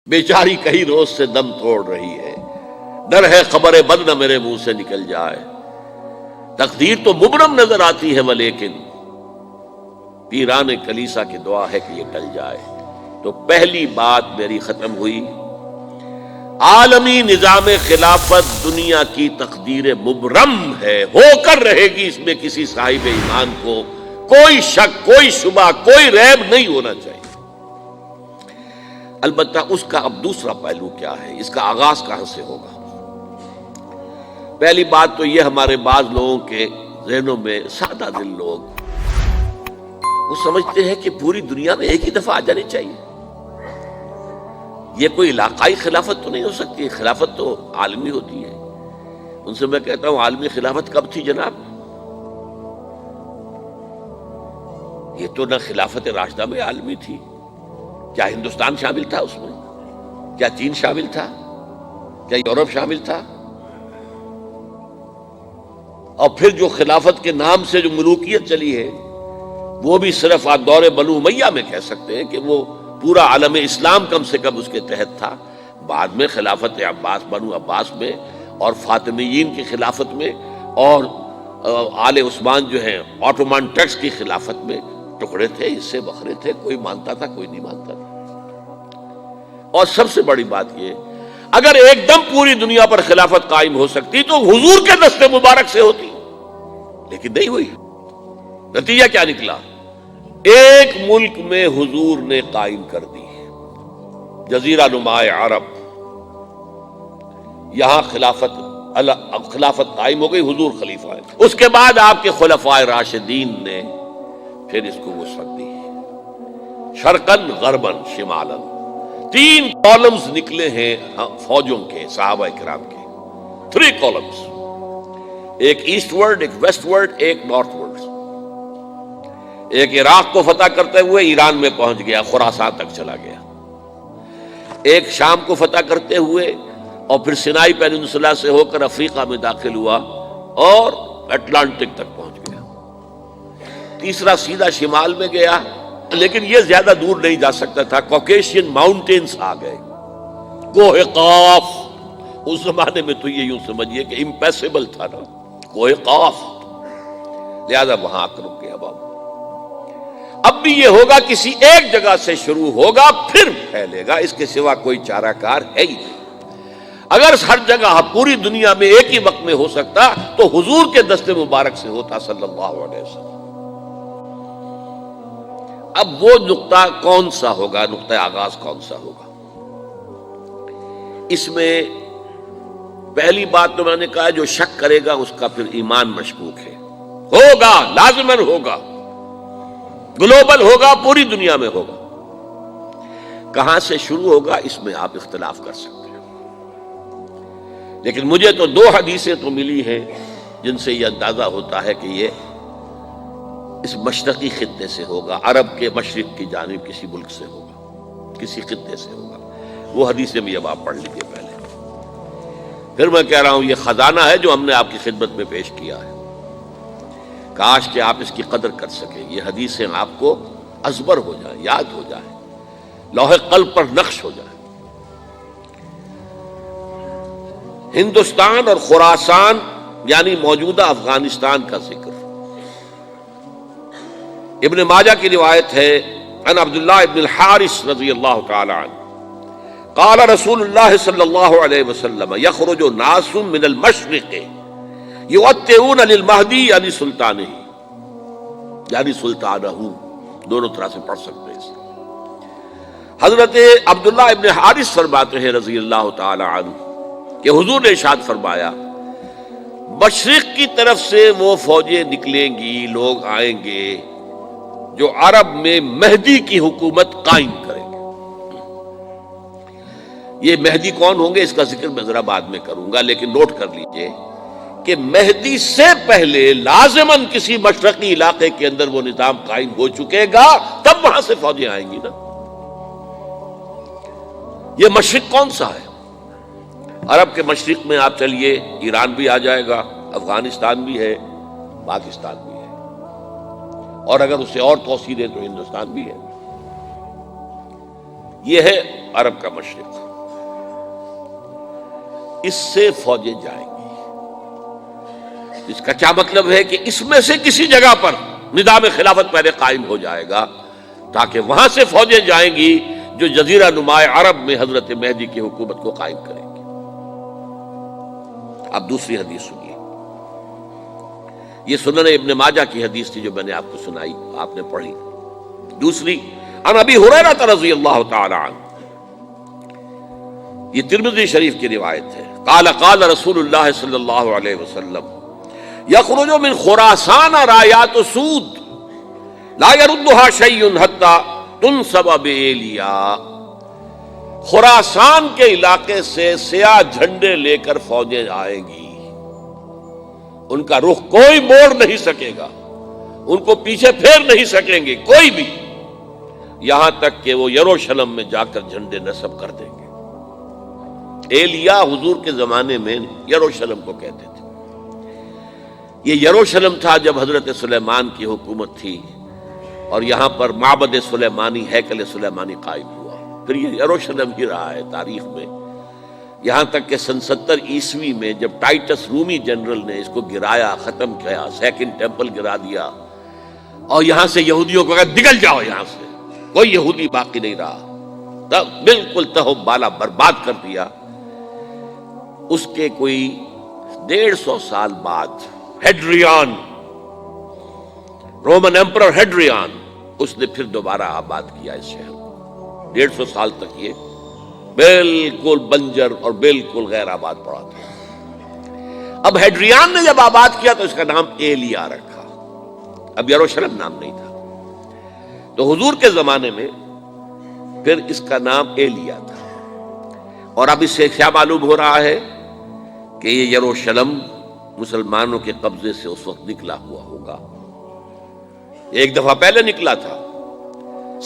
بیچاری کئی روز سے دم توڑ رہی ہے، ڈر ہے خبر بد نہ میرے منہ سے نکل جائے، تقدیر تو مبرم نظر آتی ہے ولیکن پیران کلیسا کی دعا ہے کہ یہ ٹل جائے۔ تو پہلی بات میری ختم ہوئی، عالمی نظام خلافت دنیا کی تقدیر مبرم ہے، ہو کر رہے گی، اس میں کسی صاحب ایمان کو کوئی شک، کوئی شبہ، کوئی ریب نہیں ہونا چاہیے۔ البتہ اس کا اب دوسرا پہلو کیا ہے، اس کا آغاز کہاں سے ہوگا؟ پہلی بات تو یہ، ہمارے بعض لوگوں کے ذہنوں میں، سادہ دل لوگ وہ سمجھتے ہیں کہ پوری دنیا میں ایک ہی دفعہ آ جانی چاہیے، یہ کوئی علاقائی خلافت تو نہیں ہو سکتی، خلافت تو عالمی ہوتی ہے۔ ان سے میں کہتا ہوں عالمی خلافت کب تھی جناب؟ یہ تو نہ خلافت راشدہ میں عالمی تھی، کیا ہندوستان شامل تھا اس میں؟ کیا چین شامل تھا؟ کیا یورپ شامل تھا؟ اور پھر جو خلافت کے نام سے جو ملوکیت چلی ہے وہ بھی صرف آپ دور بنو امیہ میں کہہ سکتے ہیں کہ وہ پورا عالم اسلام کم سے کم اس کے تحت تھا۔ بعد میں خلافت عباس، بنو عباس میں اور فاطمیین کی خلافت میں اور آل عثمان جو ہیں آٹومان ٹرکس کی خلافت میں ٹکڑے تھے، حصے بکھرے تھے، کوئی مانتا تھا کوئی نہیں مانتا تھا۔ اور سب سے بڑی بات یہ، اگر ایک دم پوری دنیا پر خلافت قائم ہو سکتی تو حضور کے دست مبارک سے ہوتی، لیکن نہیں ہوئی۔ نتیجہ کیا نکلا؟ ایک ملک میں حضور نے قائم کر دی، جزیرہ نما عرب، یہاں خلافت قائم ہو گئی، حضور خلیفہ ہے۔ اس کے بعد آپ کے خلفائے راشدین نے پھر اس کو وسعت دی، شرقاً غرباً شمالاً، 3 کالمز نکلے ہیں فوجوں کے، صحابہ کرام کے، 3 کالمز، ایک ایسٹ ورڈ، ایک ویسٹ ورڈ، ایک نارتھ ورڈ۔ ایک عراق کو فتح کرتے ہوئے ایران میں پہنچ گیا، خراسان تک چلا گیا، ایک شام کو فتح کرتے ہوئے اور پھر سینائی پیننسولا سے ہو کر افریقہ میں داخل ہوا اور اٹلانٹک تک پہنچ گیا، تیسرا سیدھا شمال میں گیا، لیکن یہ زیادہ دور نہیں جا سکتا تھا، کوکیشین ماؤنٹینز آ گئے، کوہ قاف، اس زمانے میں تو یہ یوں سمجھیے کہ امپیسیبل تھا نا کوہ قاف، لہذا وہاں آ کر رک گیا بابا۔ اب بھی یہ ہوگا، کسی ایک جگہ سے شروع ہوگا پھر پھیلے گا، اس کے سوا کوئی چارہ کار ہے ہی نہیں۔ اگر ہر جگہ پوری دنیا میں ایک ہی وقت میں ہو سکتا تو حضور کے دست مبارک سے ہوتا صلی اللہ علیہ وسلم۔ اب وہ نقطہ کون سا ہوگا، نقطہ آغاز کون سا ہوگا؟ اس میں پہلی بات تو میں نے کہا، جو شک کرے گا اس کا پھر ایمان مشکوک ہے، ہوگا، لازماً ہوگا، گلوبل ہوگا، پوری دنیا میں ہوگا۔ کہاں سے شروع ہوگا اس میں آپ اختلاف کر سکتے ہیں، لیکن مجھے تو 2 حدیثیں تو ملی ہیں جن سے یہ اندازہ ہوتا ہے کہ یہ اس مشرقی خطے سے ہوگا، عرب کے مشرق کی جانب کسی ملک سے ہوگا، کسی خطے سے ہوگا۔ وہ حدیثیں بھی اب آپ پڑھ لیجیے پہلے، پھر میں کہہ رہا ہوں یہ خزانہ ہے جو ہم نے آپ کی خدمت میں پیش کیا ہے، کاش کہ آپ اس کی قدر کر سکیں، یہ حدیثیں آپ کو ازبر ہو جائیں، یاد ہو جائیں، لوح قلب پر نقش ہو جائیں۔ ہندوستان اور خراسان یعنی موجودہ افغانستان کا ذکر ابن ماجہ کی روایت ہے، عن عبداللہ ابن الحارث رضی اللہ تعالی عنہ قال رسول اللہ صلی اللہ علیہ وسلم یخرج ناس من المشرق یؤتئون للمہدی یعنی سلطانہ، یعنی سلطانہ، دونوں طرح سے پڑھ سکتے ہیں۔ حضرت عبداللہ ابن حارث فرماتے ہیں رضی اللہ تعالی عنہ کہ حضور نے ارشاد فرمایا، مشرق کی طرف سے وہ فوجیں نکلیں گی، لوگ آئیں گے جو عرب میں مہدی کی حکومت قائم کریں گے۔ یہ مہدی کون ہوں گے اس کا ذکر میں ذرا بعد میں کروں گا، لیکن نوٹ کر لیجئے کہ مہدی سے پہلے لازماً کسی مشرقی علاقے کے اندر وہ نظام قائم ہو چکے گا، تب وہاں سے فوجیں آئیں گی نا۔ یہ مشرق کون سا ہے؟ عرب کے مشرق میں آپ چلیے، ایران بھی آ جائے گا، افغانستان بھی ہے، پاکستان بھی ہے، اور اگر اسے اور توسیع دیں تو ہندوستان بھی ہے۔ یہ ہے عرب کا مشرق، اس سے فوجیں جائیں گی۔ اس کا کیا مطلب ہے کہ اس میں سے کسی جگہ پر نظام خلافت پہلے قائم ہو جائے گا، تاکہ وہاں سے فوجیں جائیں گی جو جزیرہ نماء عرب میں حضرت مہدی کی حکومت کو قائم کریں گی۔ اب دوسری حدیث سنیے، یہ سنن ابن ماجہ کی حدیث تھی جو میں نے آپ کو سنائی، آپ نے پڑھی۔ دوسری، عن ابی ہریرہ رضی اللہ تعالی عنہ، یہ ترمذی شریف کی روایت ہے، قال قال رسول اللہ صلی اللہ علیہ وسلم یخرج من خراسان رایات سود لا يردها شیء حتی تنصب بإیلیا۔ خراسان کے علاقے سے سیاہ جھنڈے لے کر فوجیں آئیں گی، ان کا رخ کوئی موڑ نہیں سکے گا، ان کو پیچھے پھیر نہیں سکیں گے کوئی بھی، یہاں تک کہ وہ یروشلم میں جا کر جھنڈے نصب کر دیں گے۔ ایلیا حضور کے زمانے میں یروشلم کو کہتے تھے۔ یہ یروشلم تھا جب حضرت سلیمان کی حکومت تھی، اور یہاں پر معبد سلیمانی، ہیکل سلیمانی قائم ہوا۔ پھر یہ یروشلم ہی رہا ہے تاریخ میں، یہاں تک کہ سن 70 عیسوی میں جب ٹائٹس رومی جنرل نے اس کو گرایا، ختم کیا، سیکنڈ ٹیمپل گرا دیا، اور یہاں سے یہودیوں کو کہا نکل جاؤ یہاں سے، کوئی یہودی باقی نہیں رہا، بالکل تہو بالا برباد کر دیا۔ اس کے کوئی 150 سال بعد ہیڈریان، رومن ایمپرر ہیڈریان، اس نے پھر دوبارہ آباد کیا اس شہر کو۔ 150 سال تک یہ بالکل بنجر اور بالکل غیر آباد پڑا تھا۔ اب ہیڈریان نے جب آباد کیا تو اس کا نام ایلیا رکھا، اب یروشلم نام نہیں تھا۔ تو حضور کے زمانے میں پھر اس کا نام ایلیا تھا، اور اب اس سے کیا معلوم ہو رہا ہے کہ یہ یروشلم مسلمانوں کے قبضے سے اس وقت نکلا ہوا ہوگا۔ ایک دفعہ پہلے نکلا تھا،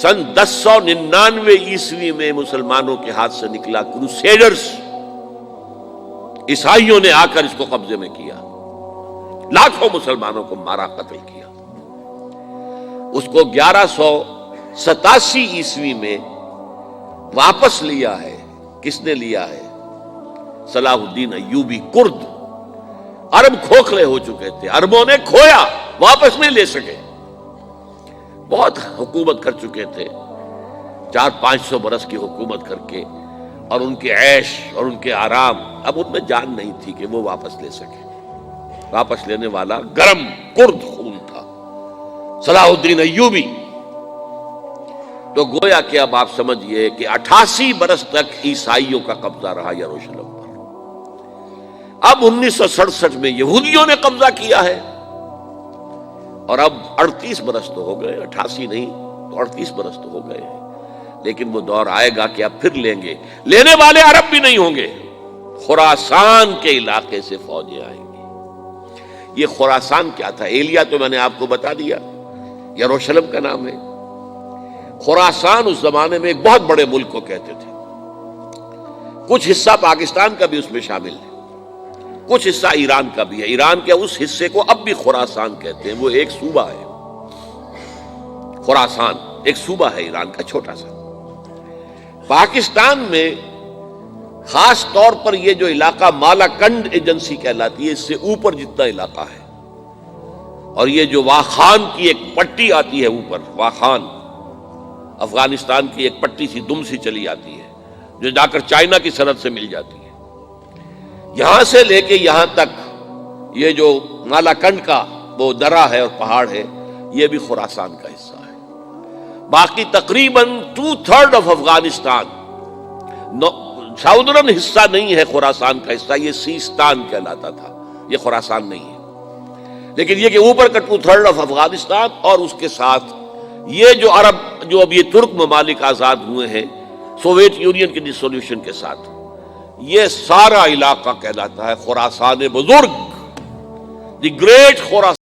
سن 1099 عیسوی میں مسلمانوں کے ہاتھ سے نکلا، کروسیڈرز، عیسائیوں نے آ کر اس کو قبضے میں کیا، لاکھوں مسلمانوں کو مارا، قتل کیا۔ اس کو 1187 عیسوی میں واپس لیا ہے۔ کس نے لیا ہے؟ صلاح الدین ایوبی، کرد۔ عرب کھوکھلے ہو چکے تھے، عربوں نے کھویا، واپس نہیں لے سکے، بہت حکومت کر چکے تھے، 400-500 برس کی حکومت کر کے، اور ان کے عیش اور ان کے آرام، اب ان میں جان نہیں تھی کہ وہ واپس لے سکے۔ واپس لینے والا گرم کرد خون تھا، صلاح الدین ایوبی۔ تو گویا کہ اب آپ سمجھئے کہ 88 برس تک عیسائیوں کا قبضہ رہا یروشلم پر۔ اب 1967 میں یہودیوں نے قبضہ کیا ہے، اور اب 38 برس تو ہو گئے، 88 نہیں تو 38 برس تو ہو گئے ہیں، لیکن وہ دور آئے گا کہ اب پھر لیں گے۔ لینے والے عرب بھی نہیں ہوں گے، خراسان کے علاقے سے فوجیں آئیں گی۔ یہ خراسان کیا تھا؟ ایلیا تو میں نے آپ کو بتا دیا، یروشلم کا نام ہے۔ خراسان اس زمانے میں ایک بہت بڑے ملک کو کہتے تھے، کچھ حصہ پاکستان کا بھی اس میں شامل ہے، کچھ حصہ ایران کا بھی ہے۔ ایران کے اس حصے کو اب بھی خراسان کہتے ہیں، وہ ایک صوبہ ہے۔ خراسان ایک صوبہ ہے ایران کا، چھوٹا سا۔ پاکستان میں خاص طور پر یہ جو علاقہ مالاکنڈ ایجنسی کہلاتی ہے، اس سے اوپر جتنا علاقہ ہے، اور یہ جو واخان کی ایک پٹی آتی ہے اوپر، واخان افغانستان کی ایک پٹی سی دم سی چلی آتی ہے جو جا کر چائنا کی سرحد سے مل جاتی ہے، یہاں سے لے کے یہاں تک یہ جو مالاکنڈ کا وہ درہ ہے اور پہاڑ ہے، یہ بھی خراسان کا حصہ ہے۔ باقی تقریباً 2/3 آف افغانستان، ساؤدرن حصہ نہیں ہے خراسان کا حصہ، یہ سیستان کہلاتا تھا، یہ خراسان نہیں ہے۔ لیکن یہ کہ اوپر کا 2/3 آف افغانستان، اور اس کے ساتھ یہ جو عرب، جو اب یہ ترک ممالک آزاد ہوئے ہیں سوویت یونین کی ڈسولوشن کے ساتھ، یہ سارا علاقہ کہلاتا ہے خراسان بزرگ، دی گریٹ خراسان۔